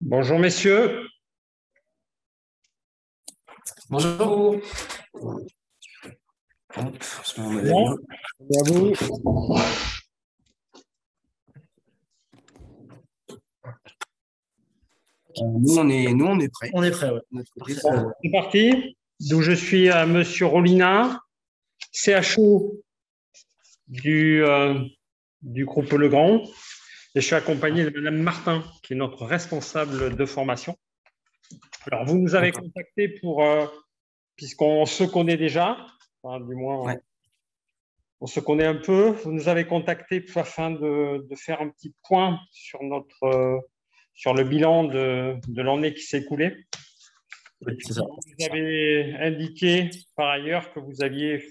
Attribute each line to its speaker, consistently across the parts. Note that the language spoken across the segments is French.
Speaker 1: Bonjour messieurs.
Speaker 2: Bonjour.
Speaker 1: Bon, et à vous.
Speaker 2: Nous, on est prêts.
Speaker 3: On est prêt, ouais.
Speaker 1: C'est parti. Donc je suis Monsieur Rolina, CHO du groupe Legrand, et je suis accompagné de Madame Martin, qui est notre responsable de formation. Alors vous nous avez contacté pour, puisqu'on se connaît déjà, enfin, du moins
Speaker 2: Ouais.
Speaker 1: on se connaît un peu. Vous nous avez contacté afin de faire un petit point sur sur le bilan de l'année qui s'est écoulée.
Speaker 3: Oui, c'est ça.
Speaker 1: Vous avez indiqué par ailleurs que vous aviez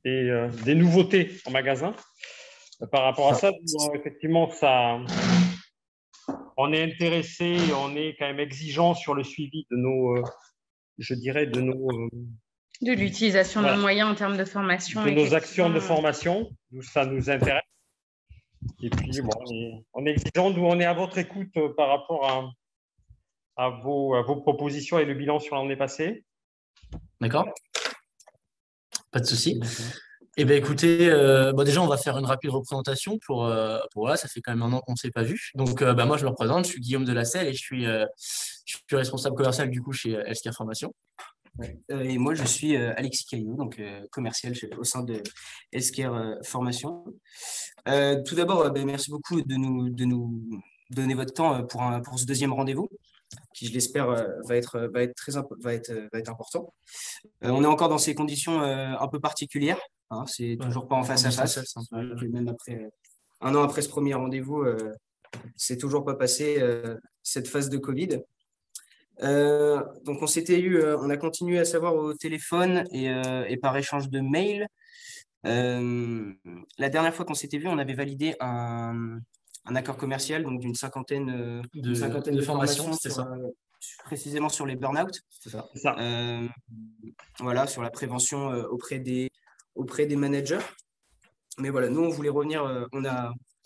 Speaker 1: des nouveautés en magasin. Par rapport à ça, effectivement, on est intéressé, on est quand même exigeant sur le suivi de nos, je dirais, de
Speaker 4: l'utilisation de nos moyens en termes de formation.
Speaker 1: De nos actions de formation, ça nous intéresse. Et puis, bon, on est exigeant, nous, on est à votre écoute par rapport à vos propositions et le bilan sur l'année passée.
Speaker 3: D'accord. Pas de souci. Eh bien, écoutez, déjà, on va faire une rapide représentation voilà, ça fait quand même un an qu'on ne s'est pas vu. Donc, moi, je me représente, je suis Guillaume Delasselle et je suis responsable commercial du coup chez Healthcare Formation.
Speaker 2: Et moi, je suis Alexis Caillou, donc commercial au sein de Healthcare Formation. Tout d'abord, merci beaucoup de nous donner votre temps pour ce deuxième rendez-vous, qui, je l'espère, va être important. On est encore dans ces conditions un peu particulières. Hein, c'est toujours pas en face à face. Même après un an après ce premier rendez-vous, c'est toujours pas passé cette phase de Covid. Donc on a continué à savoir au téléphone et par échange de mails. La dernière fois qu'on s'était vu, on avait validé un accord commercial donc d'une cinquantaine de formations précisément sur les burn-out.
Speaker 1: C'est ça.
Speaker 2: Voilà, sur la prévention auprès des managers. Mais voilà, nous, on voulait revenir,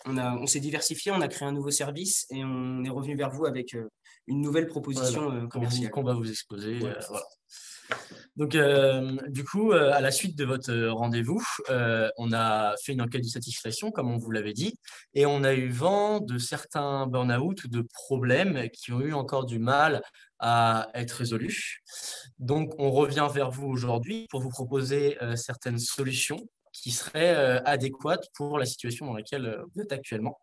Speaker 2: on s'est diversifié, on a créé un nouveau service et on est revenu vers vous avec une nouvelle proposition commerciale.
Speaker 3: Qu'on va vous exposer. Ouais. Voilà. Donc, du coup, à la suite de votre rendez-vous, on a fait une enquête de satisfaction, comme on vous l'avait dit, et on a eu vent de certains burn-out ou de problèmes qui ont eu encore du mal à être résolus. Donc, on revient vers vous aujourd'hui pour vous proposer certaines solutions qui seraient adéquates pour la situation dans laquelle vous êtes actuellement.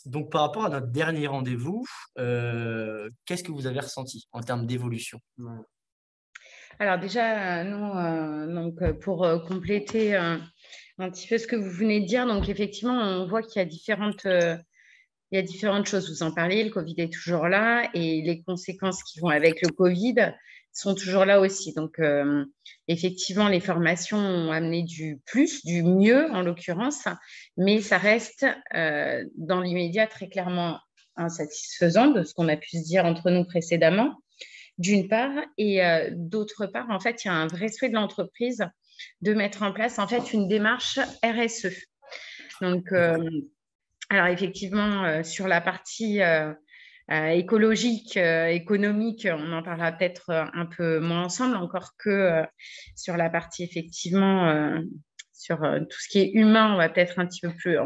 Speaker 3: Donc, par rapport à notre dernier rendez-vous, qu'est-ce que vous avez ressenti en termes d'évolution?
Speaker 4: Alors déjà, nous, pour compléter un petit peu ce que vous venez de dire, donc effectivement, on voit qu'il y a différentes choses. Vous en parlez, le Covid est toujours là et les conséquences qui vont avec le Covid sont toujours là aussi. Donc, effectivement, les formations ont amené du mieux en l'occurrence, mais ça reste dans l'immédiat très clairement insatisfaisant de ce qu'on a pu se dire entre nous précédemment, d'une part, et d'autre part, en fait, il y a un vrai souhait de l'entreprise de mettre en place en fait une démarche RSE. Donc, alors effectivement, sur la partie écologique, économique, on en parlera peut-être un peu moins ensemble, encore que sur la partie effectivement, sur tout ce qui est humain, on va peut-être un petit peu plus,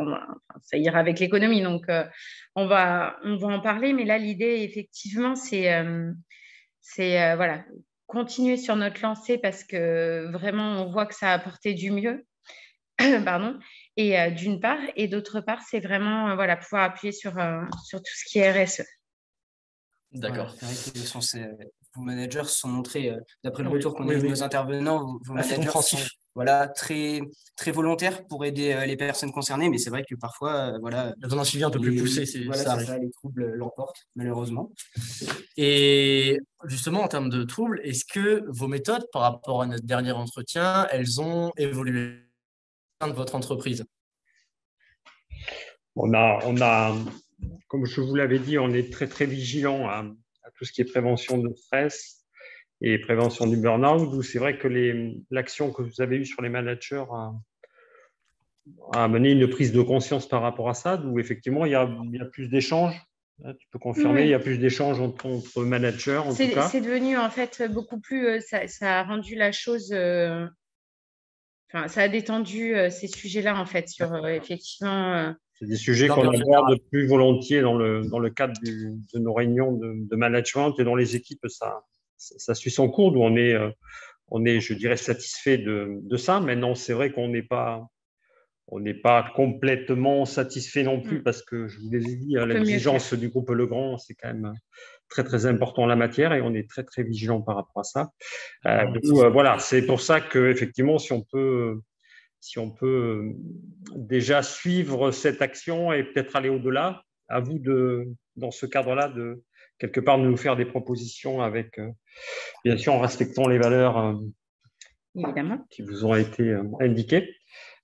Speaker 4: ça ira avec l'économie, donc on va en parler, mais là l'idée effectivement c'est voilà, continuer sur notre lancée parce que vraiment on voit que ça a apporté du mieux. Pardon. Et d'une part, et d'autre part, c'est vraiment voilà, pouvoir appuyer sur tout ce qui est RSE.
Speaker 3: D'accord.
Speaker 2: Ouais, c'est vrai que vos managers se sont montrés, d'après le retour qu'on a eu de nos intervenants, vos managers sont voilà, très, très volontaires pour aider les personnes concernées, mais c'est vrai que parfois, voilà,
Speaker 3: dans un suivi un peu plus poussé,
Speaker 2: ça les troubles l'emportent, malheureusement.
Speaker 3: Et justement, en termes de troubles, est-ce que vos méthodes, par rapport à notre dernier entretien, elles ont évolué de votre entreprise?
Speaker 1: On a, comme je vous l'avais dit, on est très, très vigilant à tout ce qui est prévention de stress et prévention du burn-out, où c'est vrai que l'action que vous avez eue sur les managers a amené une prise de conscience par rapport à ça, d'où effectivement il y a plus d'échanges Là, tu peux confirmer, il y a plus d'échanges entre managers, en tout cas.
Speaker 4: C'est devenu en fait beaucoup plus, ça a rendu la chose, ça a détendu ces sujets-là en fait sur effectivement.
Speaker 1: C'est des sujets qu'on aborde plus volontiers dans le cadre de nos réunions de management et dans les équipes, ça suit son cours, où on est, je dirais, satisfait de ça. Maintenant, c'est vrai qu'on n'est pas complètement satisfait non plus, parce que je vous l'ai dit, l'exigence du groupe Legrand, c'est quand même très, très important en la matière et on est très, très vigilant par rapport à ça. Voilà, c'est pour ça qu'effectivement, si on peut déjà suivre cette action et peut-être aller au-delà, à vous dans ce cadre-là, de quelque part de nous faire des propositions avec, bien sûr, en respectant les valeurs
Speaker 4: évidemment
Speaker 1: qui vous ont été indiquées.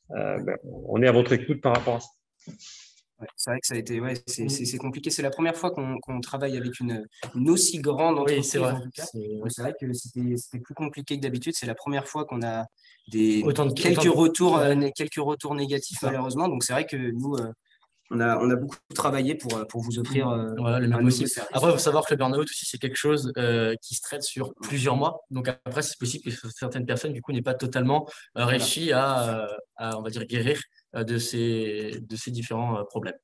Speaker 1: On est à votre écoute par rapport à ça.
Speaker 2: Ouais, c'est vrai que ça a été, c'est compliqué. C'est la première fois qu'on travaille avec une aussi grande entreprise.
Speaker 3: Oui, c'est vrai.
Speaker 2: C'est vrai que c'était plus compliqué que d'habitude. C'est la première fois qu'on a quelques retours négatifs, malheureusement. Donc c'est vrai que nous, on a beaucoup travaillé pour vous offrir
Speaker 3: le même possible. Après, il faut savoir que le burn-out aussi, c'est quelque chose qui se traite sur plusieurs mois. Donc après, c'est possible que certaines personnes, du coup, n'aient pas totalement réussi à, on va dire, guérir de ces différents problèmes.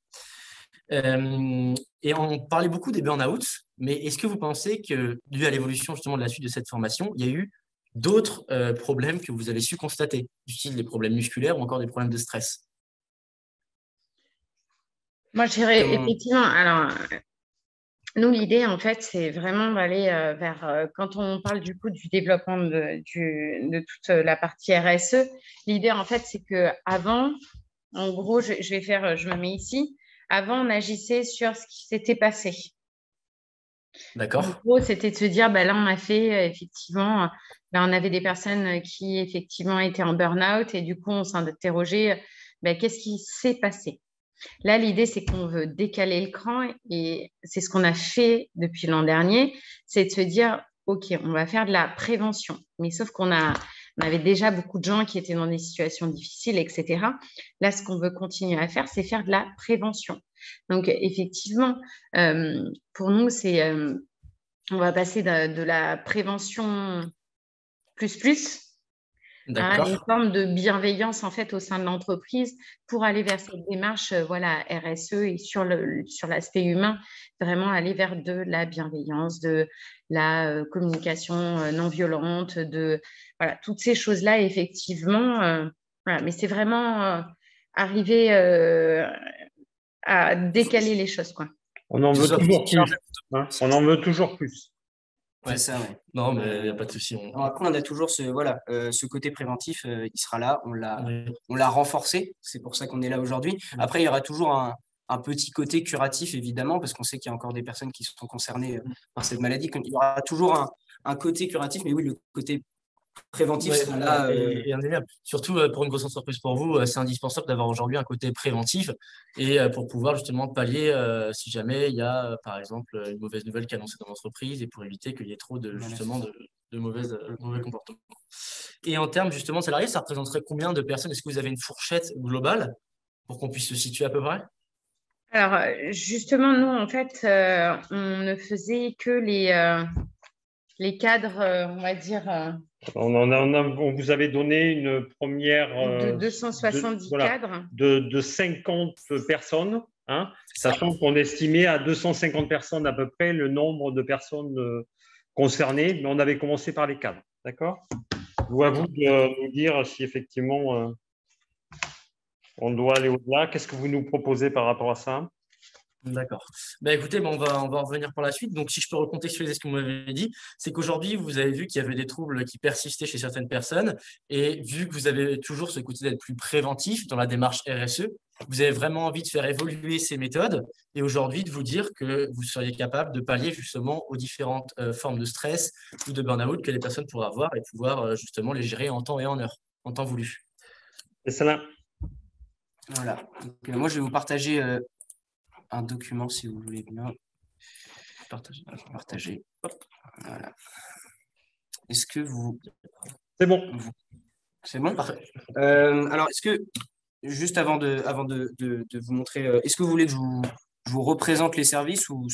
Speaker 3: Et on parlait beaucoup des burn-out, mais est-ce que vous pensez que, dû à l'évolution justement de la suite de cette formation, il y a eu d'autres problèmes que vous avez su constater, du style des problèmes musculaires ou encore des problèmes de stress?
Speaker 4: Moi, je dirais effectivement, alors, nous, l'idée, en fait, c'est vraiment d'aller vers, quand on parle du coup du développement de toute la partie RSE, l'idée, en fait, c'est qu'avant, en gros, je me mets ici, avant, on agissait sur ce qui s'était passé.
Speaker 3: D'accord.
Speaker 4: En gros, c'était de se dire, là, on a fait, effectivement, là, on avait des personnes qui, effectivement, étaient en burn-out et du coup, on s'interrogeait, qu'est-ce qui s'est passé? Là, l'idée, c'est qu'on veut décaler le cran et c'est ce qu'on a fait depuis l'an dernier, c'est de se dire, OK, on va faire de la prévention. Mais sauf qu'on avait déjà beaucoup de gens qui étaient dans des situations difficiles, etc. Là, ce qu'on veut continuer à faire, c'est faire de la prévention. Donc, effectivement, pour nous, on va passer de la prévention plus une forme de bienveillance en fait au sein de l'entreprise pour aller vers cette démarche RSE et sur l'aspect humain, vraiment aller vers de la bienveillance, de la communication non violente, toutes ces choses-là effectivement. Mais c'est vraiment arriver à décaler les choses, quoi.
Speaker 1: On en veut toujours plus. On en veut toujours plus.
Speaker 2: C'est ça, ouais.
Speaker 3: Non, mais il n'y a pas de souci.
Speaker 2: Après, on a toujours ce côté préventif, il sera là, on l'a renforcé, c'est pour ça qu'on est là aujourd'hui. Après, il y aura toujours un petit côté curatif, évidemment, parce qu'on sait qu'il y a encore des personnes qui sont concernées par cette maladie. Il y aura toujours un côté curatif, mais oui, le côté préventif sera là.
Speaker 3: Et indéniable. Surtout pour une grosse entreprise pour vous, c'est indispensable d'avoir aujourd'hui un côté préventif et pour pouvoir justement pallier si jamais il y a par exemple une mauvaise nouvelle qui est annoncée dans l'entreprise et pour éviter qu'il y ait trop de mauvais comportements. Et en termes justement de salariés, ça représenterait combien de personnes? Est-ce que vous avez une fourchette globale pour qu'on puisse se situer à peu près?
Speaker 4: Alors justement, nous en fait, on ne faisait que les cadres, on va dire.
Speaker 1: On vous avait donné une première
Speaker 4: de 270 cadres
Speaker 1: de 50 personnes, sachant qu'on estimait à 250 personnes à peu près le nombre de personnes concernées, mais on avait commencé par les cadres, d'accord? Vous à vous de nous dire si effectivement on doit aller au-delà. Qu'est-ce que vous nous proposez par rapport à ça?
Speaker 3: D'accord. Écoutez, on va revenir pour la suite. Donc, si je peux recontextualiser ce que vous m'avez dit, c'est qu'aujourd'hui, vous avez vu qu'il y avait des troubles qui persistaient chez certaines personnes. Et vu que vous avez toujours ce côté d'être plus préventif dans la démarche RSE, vous avez vraiment envie de faire évoluer ces méthodes et aujourd'hui de vous dire que vous seriez capable de pallier justement aux différentes formes de stress ou de burn-out que les personnes pourraient avoir et pouvoir justement les gérer en temps et en heure, en temps voulu.
Speaker 1: C'est ça.
Speaker 2: Voilà. Donc, moi, je vais vous partager un document si vous voulez bien. Partager. Hop. Voilà. Est-ce que vous...
Speaker 1: C'est bon.
Speaker 2: C'est bon? Parfait. Alors, est-ce que, juste avant de vous montrer, est-ce que vous voulez que je je vous représente les services ou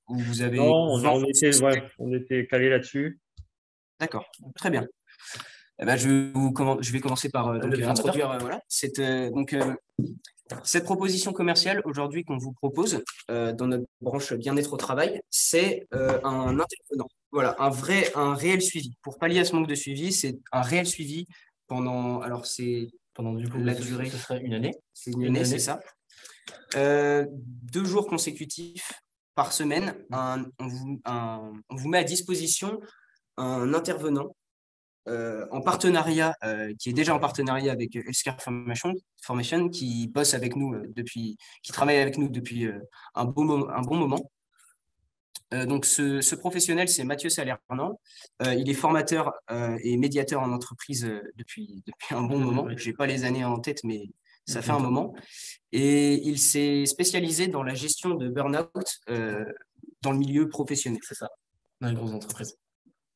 Speaker 2: vous avez…
Speaker 1: Non, on était calé là-dessus.
Speaker 2: D'accord, très bien. Eh ben, je vais commencer par introduire cette proposition commerciale aujourd'hui qu'on vous propose dans notre branche bien-être au travail, c'est un intervenant. Voilà, un réel suivi. Pour pallier à ce manque de suivi, c'est un réel suivi pendant, alors c'est
Speaker 3: Pendant du coup,
Speaker 2: la durée,
Speaker 3: ce serait une année.
Speaker 2: c'est une année, c'est ça. 2 jours consécutifs par semaine, on vous met à disposition un intervenant en partenariat, qui est déjà en partenariat avec Healthcare Formation, qui bosse avec nous qui travaille avec nous depuis un bon moment. Donc, ce professionnel, c'est Mathieu Salernant. Il est formateur et médiateur en entreprise depuis un bon moment. Je n'ai pas les années en tête, mais ça fait un moment. Et il s'est spécialisé dans la gestion de burn-out dans le milieu professionnel.
Speaker 3: C'est ça, dans les grosses entreprises.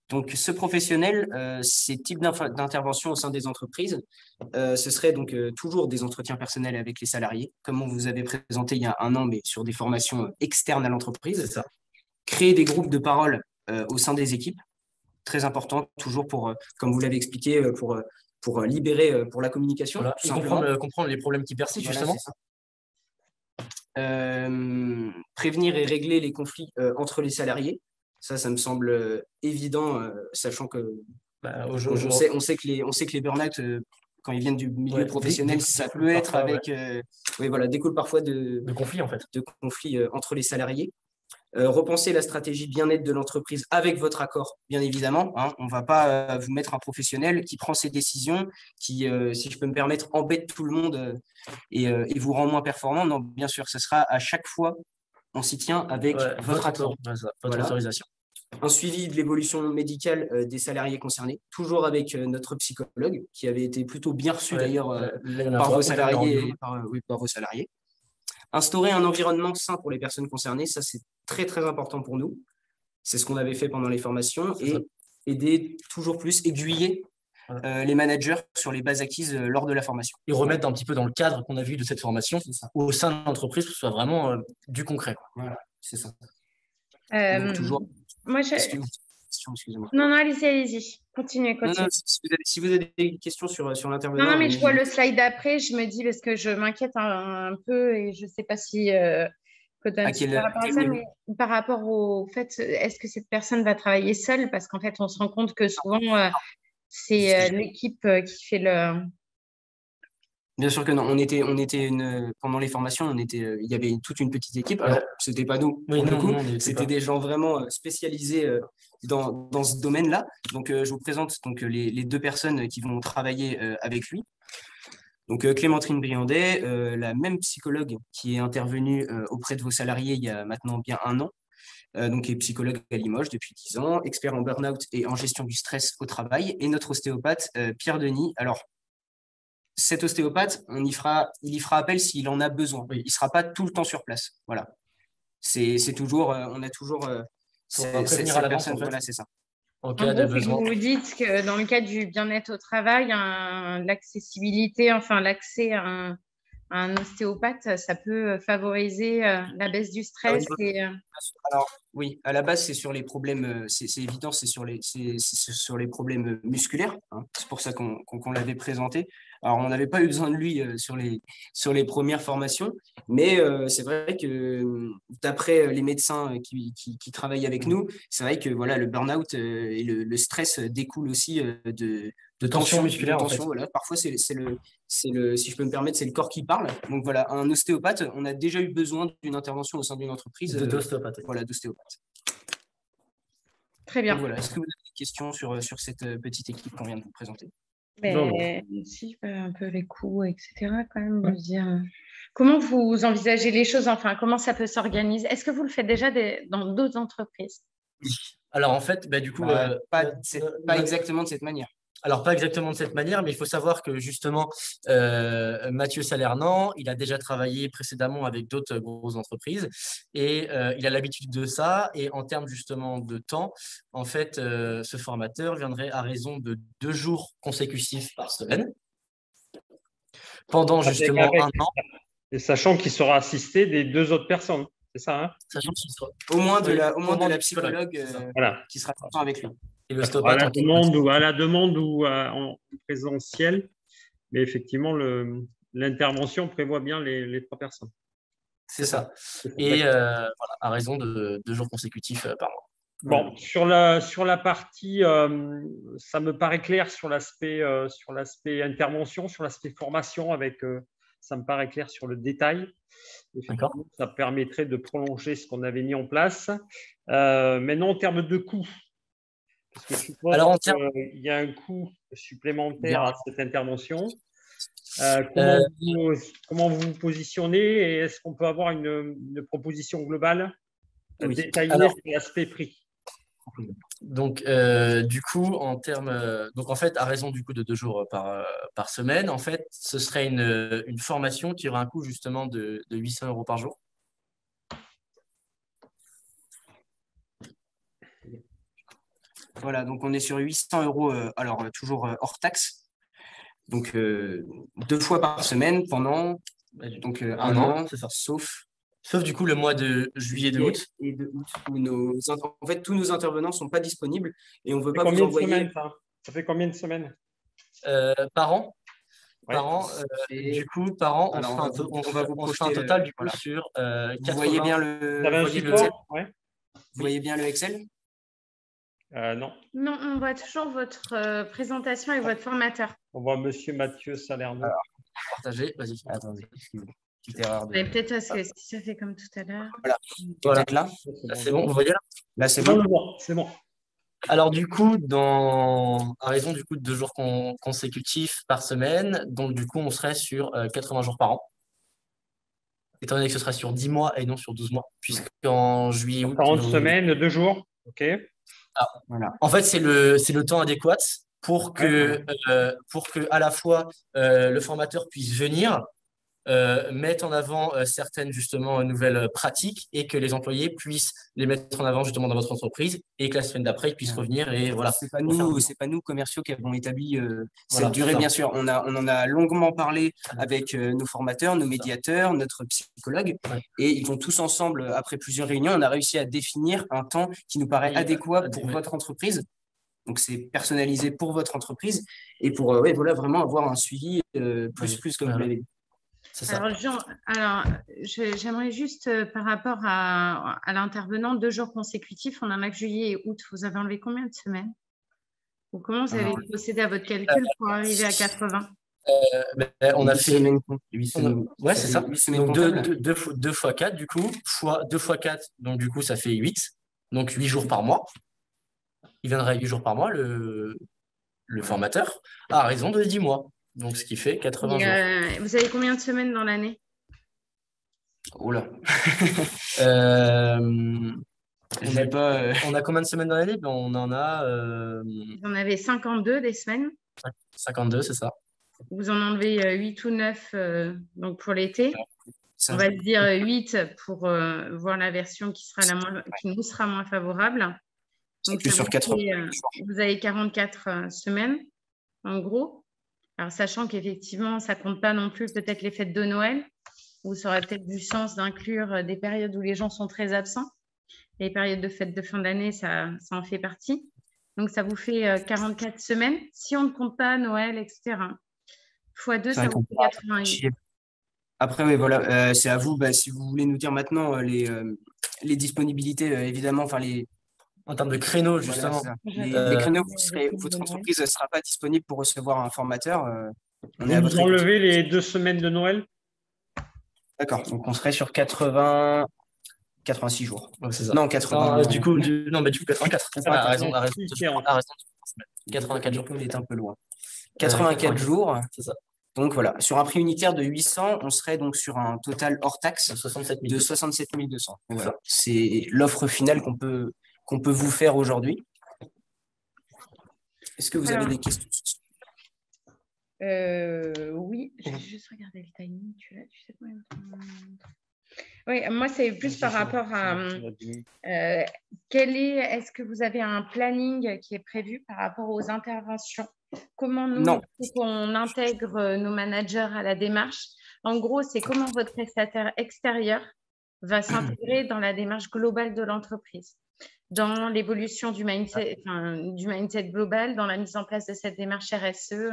Speaker 2: Donc, ce professionnel, ces types d'interventions au sein des entreprises, ce serait donc toujours des entretiens personnels avec les salariés, comme on vous avait présenté il y a un an, mais sur des formations externes à l'entreprise.
Speaker 3: C'est ça.
Speaker 2: Créer des groupes de parole au sein des équipes, très important, toujours pour, comme vous l'avez expliqué, pour libérer pour la communication.
Speaker 3: Voilà. Et comprendre les problèmes qui persistent,
Speaker 2: Voilà,
Speaker 3: justement.
Speaker 2: Prévenir et régler les conflits entre les salariés. Ça me semble évident, sachant que on sait que les burn-out, quand ils viennent du milieu professionnel, ça peut être avec… découle parfois de
Speaker 3: conflits, en fait.
Speaker 2: De conflits entre les salariés. Repenser la stratégie bien-être de l'entreprise avec votre accord, bien évidemment. Hein. On ne va pas vous mettre un professionnel qui prend ses décisions, qui, si je peux me permettre, embête tout le monde et vous rend moins performant. Non, bien sûr, ce sera à chaque fois, on s'y tient avec votre accord.
Speaker 3: Votre autorisation.
Speaker 2: Un suivi de l'évolution médicale des salariés concernés, toujours avec notre psychologue, qui avait été plutôt bien reçu d'ailleurs par vos salariés. Par vos salariés. Instaurer un environnement sain pour les personnes concernées, ça c'est très très important pour nous. C'est ce qu'on avait fait pendant les formations et aider toujours plus, aiguiller les managers sur les bases acquises lors de la formation.
Speaker 3: Et remettre un petit peu dans le cadre qu'on a vu de cette formation au sein de l'entreprise, que ce soit vraiment du concret.
Speaker 2: Voilà, c'est ça.
Speaker 4: Toujours. Moi,
Speaker 2: excusez-moi.
Speaker 4: Non, allez-y. Continuez.
Speaker 2: Non, si vous avez des questions sur l'intervenant…
Speaker 4: Non, mais je vois le slide d'après, je me dis, parce que je m'inquiète un peu et je ne sais pas si… par rapport au fait, est-ce que cette personne va travailler seule? Parce qu'en fait, on se rend compte que souvent, c'est l'équipe qui fait le…
Speaker 2: Bien sûr que non. Pendant les formations, il y avait toute une petite équipe. Alors, ce n'était pas nous, c'était des gens vraiment spécialisés dans ce domaine-là. Donc, je vous présente les 2 personnes qui vont travailler avec lui. Donc, Clémentine Briandet, la même psychologue qui est intervenue auprès de vos salariés il y a maintenant bien un an. Donc, est psychologue à Limoges depuis 10 ans, expert en burn-out et en gestion du stress au travail. Et notre ostéopathe, Pierre Denis. Alors, cet ostéopathe, il y fera appel s'il en a besoin. Il ne sera pas tout le temps sur place. Voilà. C'est toujours, on a toujours cette personne. Voilà, c'est ça.
Speaker 4: En gros, vous dites que dans le cadre du bien-être au travail, l'accessibilité, l'accès à un ostéopathe, ça peut favoriser la baisse du stress.
Speaker 2: Alors, oui, à la base, c'est sur les problèmes, c'est évident, c'est sur les problèmes musculaires. Hein. C'est pour ça qu'on l'avait présenté. Alors, on n'avait pas eu besoin de lui sur les premières formations, mais c'est vrai que d'après les médecins qui travaillent avec nous, c'est vrai que voilà, le burn-out et le stress découlent aussi de tension musculaire. En fait. Voilà. Parfois, si je peux me permettre, c'est le corps qui parle. Donc voilà, un ostéopathe, on a déjà eu besoin d'une intervention au sein d'une entreprise.
Speaker 3: D'ostéopathe.
Speaker 2: Voilà, d'ostéopathe.
Speaker 4: Très bien.
Speaker 2: Donc voilà. Est-ce que vous avez des questions sur cette petite équipe qu'on vient de vous présenter?
Speaker 4: Si, un peu les coûts, etc. quand même, de dire. Comment vous envisagez les choses, comment ça peut s'organiser? Est-ce que vous le faites déjà dans d'autres entreprises?
Speaker 3: Alors en fait, du coup…
Speaker 2: pas exactement de cette manière.
Speaker 3: Alors, pas exactement de cette manière, mais il faut savoir que justement, Mathieu Salernant, il a déjà travaillé précédemment avec d'autres grosses entreprises et il a l'habitude de ça. Et en termes justement de temps, en fait, ce formateur viendrait à raison de 2 jours consécutifs par semaine pendant justement un an.
Speaker 1: Et sachant qu'il sera assisté des 2 autres personnes, c'est ça, hein?
Speaker 3: Sachant qu'il sera
Speaker 2: Au moins de
Speaker 3: au
Speaker 2: la psychologue
Speaker 1: Voilà.
Speaker 2: qui sera tout le temps avec lui.
Speaker 3: et
Speaker 1: À
Speaker 3: l'ostéopathe
Speaker 1: la
Speaker 3: en
Speaker 1: demande ou en présentiel. Mais effectivement, l'intervention prévoit bien les 3 personnes.
Speaker 3: C'est ça. Et voilà, à raison de 2 jours consécutifs par mois.
Speaker 1: Bon, sur la partie, ça me paraît clair sur l'aspect intervention, sur l'aspect formation, ça me paraît clair sur le détail.
Speaker 3: D'accord.
Speaker 1: Ça permettrait de prolonger ce qu'on avait mis en place. Maintenant, en termes de coûts, parce que je suppose qu'il y a un coût supplémentaire à cette intervention. Comment vous vous positionnez et est-ce qu'on peut avoir une proposition globale détaillée sur l'aspect prix?
Speaker 3: Donc, du coup, donc en fait, à raison du coup de 2 jours par semaine, en fait, ce serait une formation qui aura un coût justement de 800 € par jour.
Speaker 2: Voilà, donc on est sur 800 €, alors toujours hors taxe. Donc 2 fois par semaine pendant donc, un an,
Speaker 3: c'est ça. Sauf du coup le mois de juillet et de août.
Speaker 2: Et de août, où en fait, tous nos intervenants ne sont pas disponibles et on ne veut pas vous
Speaker 1: Combien de
Speaker 2: envoyer.
Speaker 1: semaines, ça fait combien de semaines?
Speaker 3: Par an?
Speaker 1: Ouais.
Speaker 3: Par an, du coup, par an, on fera un total du coup sur 80.
Speaker 2: Vous voyez bien
Speaker 1: Vous avez un support? Ouais.
Speaker 2: Vous voyez bien le Excel?
Speaker 1: Non.
Speaker 4: Non, on voit toujours votre présentation et votre formateur.
Speaker 1: On voit Monsieur Mathieu Salerno.
Speaker 3: Partagé, vas-y.
Speaker 2: Attendez, petite erreur.
Speaker 4: Mais peut-être parce que si ça fait comme tout à l'heure.
Speaker 2: Voilà. Peut-être là.
Speaker 3: Là, c'est bon, vous voyez là?
Speaker 2: Là, c'est bon.
Speaker 1: C'est bon.
Speaker 3: Alors du coup, à raison du coup de 2 jours consécutifs par semaine, donc du coup, on serait sur 80 jours par an. Étant donné que ce sera sur 10 mois et non sur 12 mois, puisqu'en juillet, août.
Speaker 1: 40 semaines, 2 jours. OK.
Speaker 3: Voilà. En fait, c'est le temps adéquat pour que à la fois le formateur puisse venir, mettre en avant certaines justement nouvelles pratiques et que les employés puissent les mettre en avant justement dans votre entreprise et que la semaine d'après ils puissent revenir et voilà.
Speaker 2: C'est pas nous commerciaux qui avons établi
Speaker 3: Voilà,
Speaker 2: cette durée, bien sûr. On en a longuement parlé avec nos formateurs, nos médiateurs, notre psychologue, et ils vont tous ensemble, après plusieurs réunions, on a réussi à définir un temps qui nous paraît adéquat pour votre entreprise. Donc, c'est personnalisé pour votre entreprise et pour voilà, vraiment avoir un suivi plus comme vous l'avez dit.
Speaker 4: Alors, Jean, j'aimerais juste par rapport à l'intervenant, 2 jours consécutifs, on en a que juillet et août. Vous avez enlevé combien de semaines? Ou comment vous avez procédé à votre calcul pour arriver à 80?
Speaker 3: On a fait
Speaker 2: 8 semaines.
Speaker 3: Ouais, c'est ça.
Speaker 2: 8 semaines
Speaker 3: Donc
Speaker 2: comptables.
Speaker 3: 2 fois 4, du coup, fois 2 fois 4, donc du coup, ça fait 8. Donc 8 jours par mois. Il viendrait 8 jours par mois, le formateur, à raison de 10 mois. Donc, ce qui fait 80 jours.
Speaker 4: Vous avez combien de semaines dans l'année?
Speaker 2: Oula.
Speaker 3: On a combien de semaines dans l'année? On en a.
Speaker 4: Vous en avez 52 des semaines.
Speaker 3: 52, c'est ça.
Speaker 4: Vous en enlevez 8 ou 9 donc pour l'été. On va se dire 8 pour voir la version qui nous sera moins favorable. Donc,
Speaker 2: sur 80.
Speaker 4: Vous avez 44 semaines, en gros. Alors, sachant qu'effectivement, ça ne compte pas non plus peut-être les fêtes de Noël, où ça aurait peut-être du sens d'inclure des périodes où les gens sont très absents. Les périodes de fêtes de fin d'année, ça en fait partie. Donc, ça vous fait 44 semaines, si on ne compte pas Noël, etc. Fois 2, ça vous fait 88.
Speaker 2: Après, oui, voilà, c'est à vous. Si vous voulez nous dire maintenant les disponibilités, évidemment, enfin
Speaker 3: en termes de créneaux, justement.
Speaker 2: Voilà, les créneaux, votre entreprise ne sera pas disponible pour recevoir un formateur.
Speaker 1: Vous enlevez les 2 semaines de Noël?
Speaker 2: D'accord, donc on serait sur 86 jours.
Speaker 3: Ouais, c'est ça.
Speaker 2: Non, 80.
Speaker 3: Du coup, 84. À raison, 84 jours.
Speaker 2: On est un peu loin. 84 jours. C'est ça. Donc voilà, sur un prix unitaire de 800, on serait donc sur un total hors taxe de 67 200. Voilà. C'est l'offre finale qu'on peut vous faire aujourd'hui. Est-ce que vous avez des questions?
Speaker 4: Oui, je vais juste regarder le timing. Tu sais combien de temps? Oui, moi, c'est plus par rapport à est-ce que vous avez un planning qui est prévu par rapport aux interventions? Comment nous, on intègre nos managers à la démarche En gros, c'est comment votre prestataire extérieur va s'intégrer dans la démarche globale de l'entreprise, dans l'évolution du mindset global, dans la mise en place de cette démarche RSE.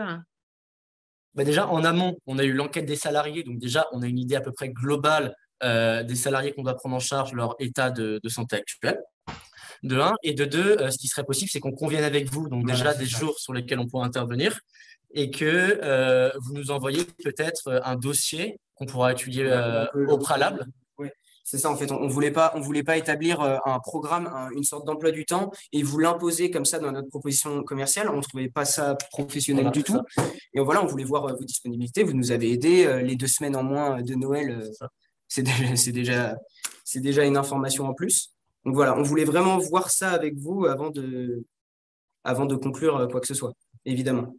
Speaker 3: Bah déjà, en amont, on a eu l'enquête des salariés. Donc déjà, on a une idée à peu près globale des salariés qu'on doit prendre en charge leur état de santé actuel. De un. Et de deux, ce qui serait possible, c'est qu'on convienne avec vous. Donc déjà, des jours sur lesquels on pourra intervenir et que vous nous envoyez peut-être un dossier qu'on pourra étudier au préalable.
Speaker 2: Oui, c'est ça en fait. On voulait pas établir un programme, une sorte d'emploi du temps et vous l'imposer comme ça dans notre proposition commerciale. On ne trouvait pas ça professionnel du tout. Et voilà, on voulait voir vos disponibilités. Vous nous avez aidés. Les 2 semaines en moins de Noël, c'est déjà une information en plus. Donc voilà, on voulait vraiment voir ça avec vous avant de conclure quoi que ce soit, évidemment.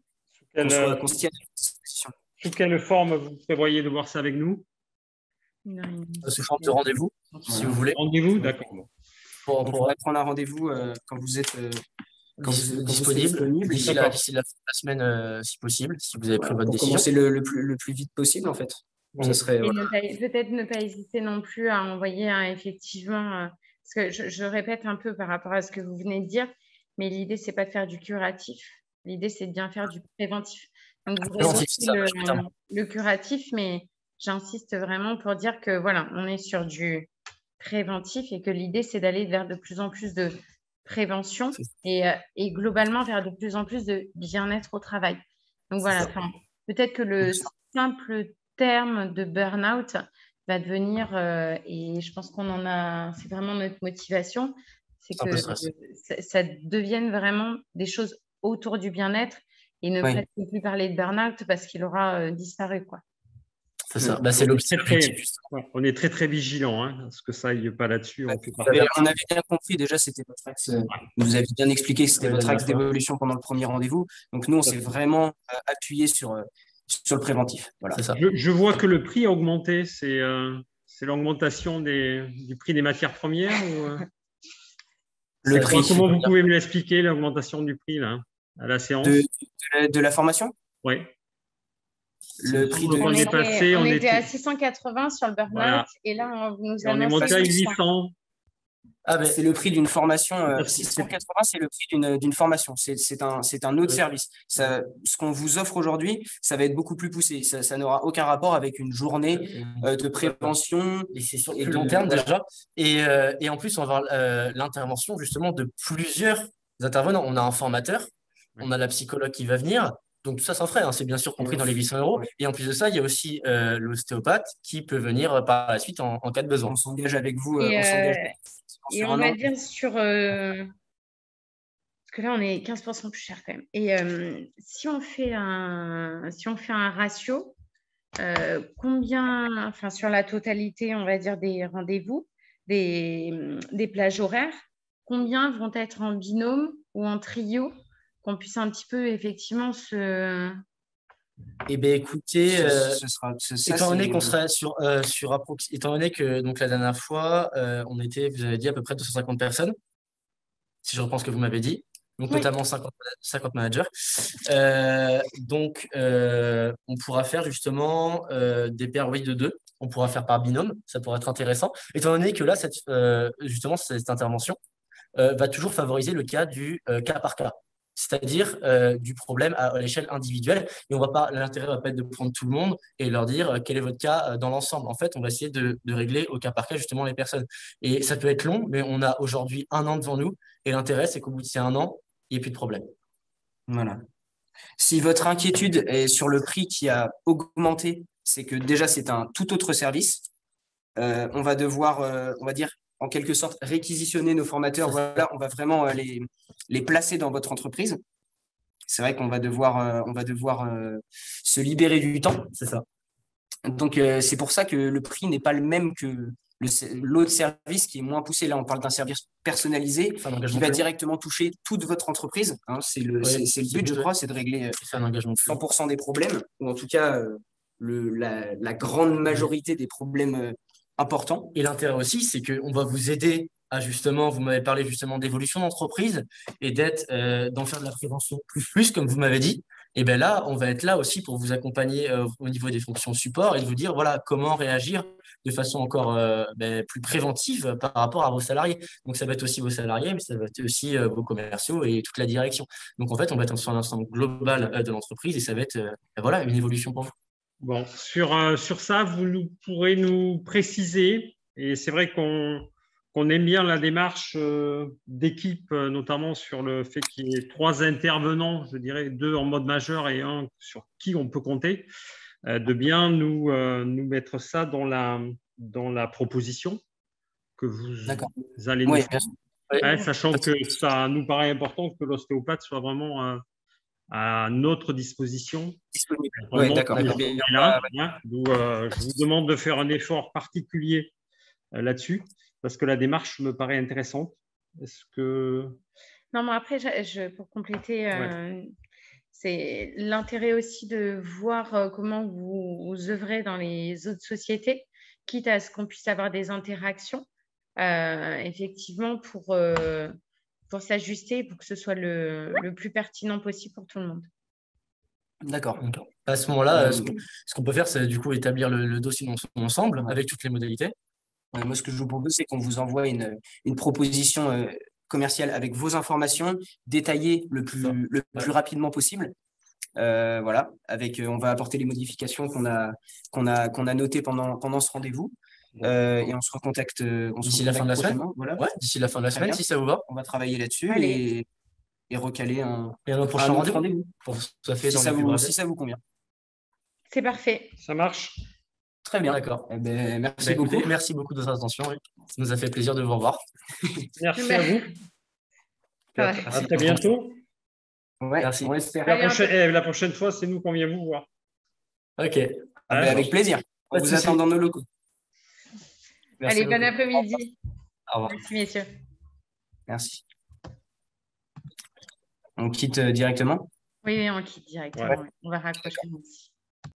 Speaker 2: Qu'on se tienne à disposition.
Speaker 1: Sous quelle forme vous prévoyez de voir ça avec nous?
Speaker 3: Sous forme de rendez-vous, si vous voulez.
Speaker 1: Rendez-vous, d'accord.
Speaker 2: On pourrait prendre un rendez-vous quand vous êtes
Speaker 3: disponible d'ici la semaine, si possible, si vous avez pris votre décision.
Speaker 2: C'est le plus vite possible, en fait. Ça serait,
Speaker 4: peut-être ne pas hésiter non plus à envoyer effectivement, parce que je répète un peu par rapport à ce que vous venez de dire, mais l'idée, c'est pas de faire du curatif. L'idée, c'est de bien faire du préventif. Donc, vous avez le curatif, mais j'insiste vraiment pour dire que voilà, on est sur du préventif et que l'idée, c'est d'aller vers de plus en plus de prévention et globalement vers de plus en plus de bien-être au travail. Donc voilà, peut-être que le simple terme de burn-out va devenir, et je pense qu'on en a, c'est vraiment notre motivation, c'est que ça devienne vraiment des choses autour du bien-être et ne presque plus parler de burn-out parce qu'il aura disparu, quoi.
Speaker 3: C'est ça. C'est l'objectif.
Speaker 1: On est très, très vigilant, à ce que ça aille pas là-dessus.
Speaker 2: On avait bien compris, déjà, c'était votre axe. Vous avez bien expliqué que c'était votre axe d'évolution pendant le premier rendez-vous. Donc, nous, on s'est vraiment appuyé sur le préventif. Voilà.
Speaker 3: C'est ça.
Speaker 1: Je vois que le prix a augmenté. C'est l'augmentation du prix des matières premières ou,
Speaker 2: le prix.
Speaker 1: Comment vous pouvez me l'expliquer, l'augmentation du prix là, à la séance
Speaker 2: de la formation?
Speaker 1: Oui.
Speaker 2: Le prix de
Speaker 4: on était à 680 sur le burn-out, voilà. Et là, on est
Speaker 1: monté à 800.
Speaker 2: C'est le prix d'une formation. 680, c'est le prix d'une formation. C'est un autre service. Ce qu'on vous offre aujourd'hui, ça va être beaucoup plus poussé. Ça n'aura aucun rapport avec une journée de prévention.
Speaker 3: Et c'est sur le long terme déjà. Et en plus, on va avoir l'intervention justement de plusieurs intervenants. On a un formateur, on a la psychologue qui va venir. Donc tout ça, sans frais, c'est bien sûr compris dans les 800 €. Et en plus de ça, il y a aussi l'ostéopathe qui peut venir par la suite en cas de besoin.
Speaker 2: On s'engage avec vous.
Speaker 4: Et on va dire sur... Parce que là, on est 15% plus cher quand même. Et si on fait un ratio, combien, enfin sur la totalité, on va dire, des rendez-vous, des plages horaires, combien vont être en binôme ou en trio, qu'on puisse un petit peu effectivement se...
Speaker 3: Eh bien, écoutez, étant donné qu'on serait étant donné que donc, la dernière fois, on était, vous avez dit, à peu près 250 personnes, si je reprends ce que vous m'avez dit, donc notamment 50 managers. Donc, on pourra faire justement des paires de 2. On pourra faire par binôme, ça pourrait être intéressant, étant donné que là, justement, cette intervention va toujours favoriser le cas du cas par cas. C'est-à-dire du problème à l'échelle individuelle. Et l'intérêt ne va pas être de prendre tout le monde et leur dire quel est votre cas dans l'ensemble. En fait, on va essayer de régler au cas par cas justement les personnes. Et ça peut être long, mais on a aujourd'hui 1 an devant nous. Et l'intérêt, c'est qu'au bout de ces 1 an, il n'y ait plus de problème.
Speaker 2: Voilà. Si votre inquiétude est sur le prix qui a augmenté, c'est que déjà, c'est un tout autre service. On va devoir, on va dire, en quelque sorte, réquisitionner nos formateurs. Voilà, on va vraiment les placer dans votre entreprise. C'est vrai qu'on va devoir se libérer du temps.
Speaker 3: C'est ça.
Speaker 2: Donc, c'est pour ça que le prix n'est pas le même que l'autre service qui est moins poussé. Là, on parle d'un service personnalisé qui va directement toucher toute votre entreprise. C'est le but, je crois, c'est de régler 100% des problèmes, ou en tout cas la grande majorité des problèmes importants.
Speaker 3: Et l'intérêt aussi, c'est qu'on va vous aider à justement, vous m'avez parlé justement d'évolution d'entreprise et d'en faire de la prévention plus, comme vous m'avez dit. Et bien là, on va être là aussi pour vous accompagner au niveau des fonctions support et de vous dire voilà comment réagir de façon encore plus préventive par rapport à vos salariés. Donc ça va être aussi vos salariés, mais ça va être aussi vos commerciaux et toute la direction. Donc en fait, on va être sur un ensemble global de l'entreprise et ça va être voilà, une évolution pour vous.
Speaker 1: Bon, sur ça, pourrez nous préciser, et c'est vrai qu'on aime bien la démarche d'équipe, notamment sur le fait qu'il y ait 3 intervenants, je dirais 2 en mode majeur et un sur qui on peut compter, de bien nous mettre ça dans la proposition que vous allez nous
Speaker 2: Oui,
Speaker 1: faire.
Speaker 2: bien sûr.
Speaker 1: Ouais, sachant que ça nous paraît important que l'ostéopathe soit vraiment à notre disposition.
Speaker 2: Disponible. Oui,
Speaker 1: Vraiment,
Speaker 2: d'accord.
Speaker 1: on
Speaker 2: D'accord.
Speaker 1: est là, hein. D'où, je vous demande de faire un effort particulier là-dessus, parce que la démarche me paraît intéressante. Est-ce que…
Speaker 4: Non, mais après, pour compléter, c'est l'intérêt aussi de voir comment vous œuvrez dans les autres sociétés, quitte à ce qu'on puisse avoir des interactions, effectivement, pour s'ajuster, pour que ce soit le plus pertinent possible pour tout le monde.
Speaker 2: D'accord.
Speaker 3: À ce moment-là, ce qu'on peut faire, c'est du coup établir le dossier dans son ensemble avec toutes les modalités.
Speaker 2: Moi, ce que je vous propose, c'est qu'on vous envoie une proposition commerciale avec vos informations détaillées le plus rapidement possible. Voilà, on va apporter les modifications qu'on a notées pendant ce rendez-vous. Et on se recontacte,
Speaker 3: D'ici la fin de la semaine.
Speaker 2: Voilà.
Speaker 3: Ouais, d'ici la fin de la semaine, si ça vous va.
Speaker 2: On va travailler là-dessus et recaler un
Speaker 3: prochain
Speaker 2: autre
Speaker 3: rendez-vous.
Speaker 2: Si ça vous convient.
Speaker 4: C'est parfait.
Speaker 1: Ça marche.
Speaker 2: Très bien.
Speaker 3: D'accord.
Speaker 2: Eh ben, merci beaucoup.
Speaker 3: Écoutez, merci beaucoup de votre attention. Oui. Ça nous a fait plaisir de vous revoir.
Speaker 1: Merci à vous. À très bientôt.
Speaker 2: Ouais,
Speaker 3: merci.
Speaker 2: On espère.
Speaker 1: La prochaine fois, c'est nous qu'on vient vous voir.
Speaker 3: Ok.
Speaker 2: Avec plaisir. On vous attend dans nos locaux.
Speaker 4: Allez, bon après-midi.
Speaker 3: Au revoir.
Speaker 4: Merci, messieurs.
Speaker 2: Merci. On quitte directement?
Speaker 4: Oui, on quitte directement. Ouais. On va raccrocher aussi.